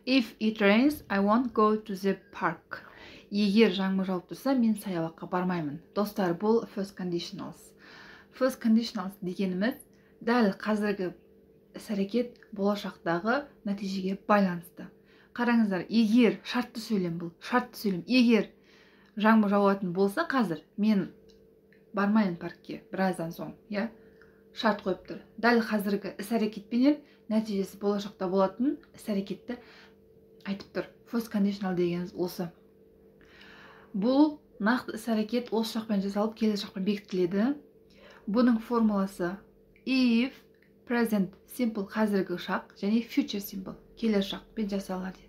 If it rains, I won't go to the park. Егер жаңбыр жауып тұрса, мен саябаққа бармаймын. Достар, бұл first conditionals. First conditionals дегеніміз дәл қазіргі іс-әрекет болашақтағы нәтижеге байланысты. Қараңыздар, егер шартты сөйлем бұл, шартты сөйлем. Егер жаңбыр жауатын болса, қазір мен бармаймын паркке біраздан соң, я шарт қойып тұр. Дәл қазіргі іс-әрекетпенен нәтижесі болашақта болатын іс-әрекетті айтып тұр. First conditional дегеніміз осы. Бұл нақты іс-әрекет осы жақпен жасалып, келесі жақпен бекітіледі. Бұның формуласы if, present simple қазіргі шақ және future simple келесі шақпен жасалады.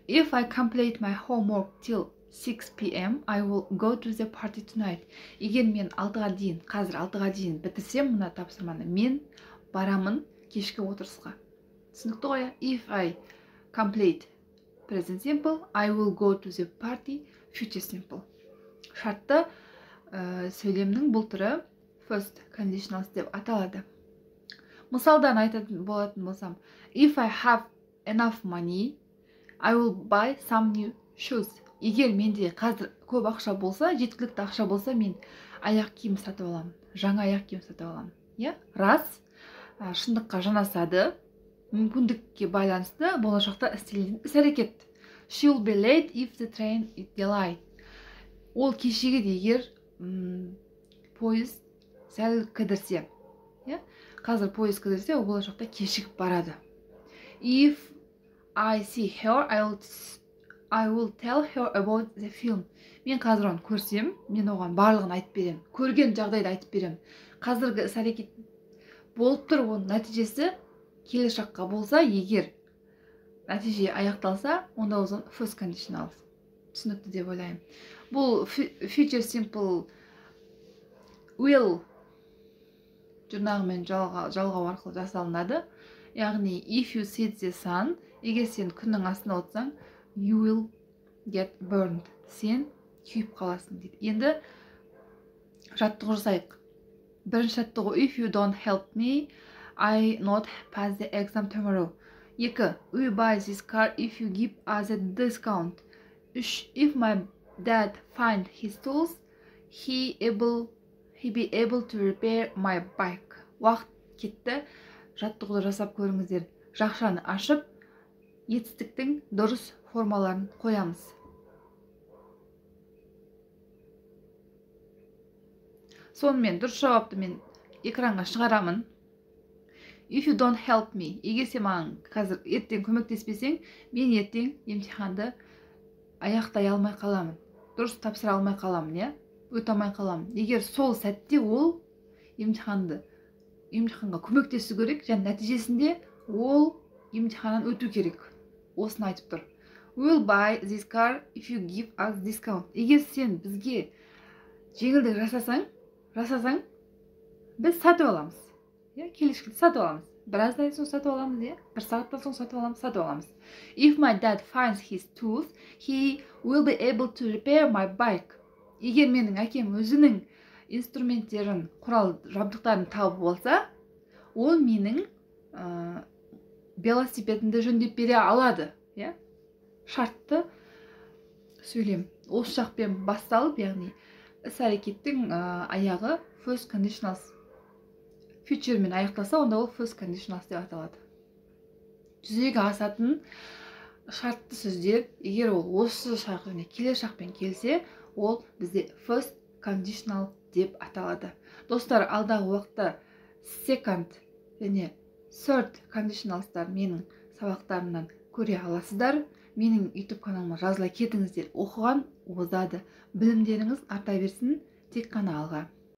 If I complete my homework till 6 p.m. I will go to the party tonight. Егер мен 6-ға дейін, қазір 6-ға дейін бітірсем мына тапсырманы, мен барамын кешкі отырысқа. Түсінікті ғой? If I complete present simple, I will go to the party future simple. Шартты сөйлемнің бұл түрі first conditionals деп аталады. Мысалдан айтатын болатын болсам, if I have enough money, I will buy some new shoes. Егер менде қазір көп ақша болса, жеткілікті ақша болса, мен аяқ киім сатып аламын. Жаңа аяқ киім сатып аламын. Я, рас, шындыққа жанасады, мүмкіндікке байланысты болашақта істелетін іс-әрекет. She will be late if the train is delayed. Ол кешегіде егер пойыз сәл кідірсе. Қазір пойыз кідірсе, ол болашақта кешігіп барады. If I see her, I will tell her about the film. Мен қазір оны көрсем, мен оған барлығын айтып берем. Көрген жағдайда айтып берем. Қазіргі іс-әрекет болып тұр, оның нәтижесі келесі жаққа болса, егер нәтиже аяқталса, онда ол first conditional. Түсінікті деп ойлаймын. Бұл future simple will жұрнағымен жалғау арқылы жасалынады. Яғни, if you see the sun, егер сен күннің астына отырсаң, you will get burned. Сен күйіп қаласың дейді. Енді жаттығу жасайық. Бірінші жаттығу, if you don't help me, I not pass the exam tomorrow. 2. We buy this car if you give us a discount. 3. If my dad find his tools, he be able to repair my bike. Уақыт кетті. Жаттығуды жасап көріңіздер. Жақшаны ашып, етістіктің дұрыс формаларын қоямыз. Сонымен дұрыс жауапты мен экранға шығарамын. If you don't help me, егер сен маған қазір ертең көмектеспесең, мен ертең емтиханды аяқтай алмай қаламын. Дұрыс тапсыра алмай қаламын, өте алмай қаламын. Егер сол сәтте ол емтиханға көмектесу керек, және нәтижесінде ол емтиханнан өту керек. Осыны айтып тұр. We'll buy this car if you give us discount. Егер сен бізге жеңілдік жасасаң, біз сатып аламыз. Келешекте сатып аламыз. Біраздан соң сатып аламыз, бір сағаттан соң сатып аламыз. If my dad finds his tools, he will be able to repair my bike. Егер менің әкем өзінің инструменттерін, құрал жабдықтарын тауып болса, ол менің велосипедімді жөндеп бере алады. Шартты сөйлем. Осы жақпен басталып, яғни іс-әрекеттің аяғы first conditionals. Future мен аяқталса, онда ол first conditionals деп аталады. Жүзеге асатын шартты сөздер, егер ол осы шақ және келесі шақпен келсе, ол бізде first conditional деп аталады. Достар, алдағы уақытта second және third conditionalстар менің сабақтарымнан көре аласыздар. Менің YouTube каналыма жазыла кетіңіздер. Оқыған озады. Білімдеріңіз арта берсін, тек қана алға.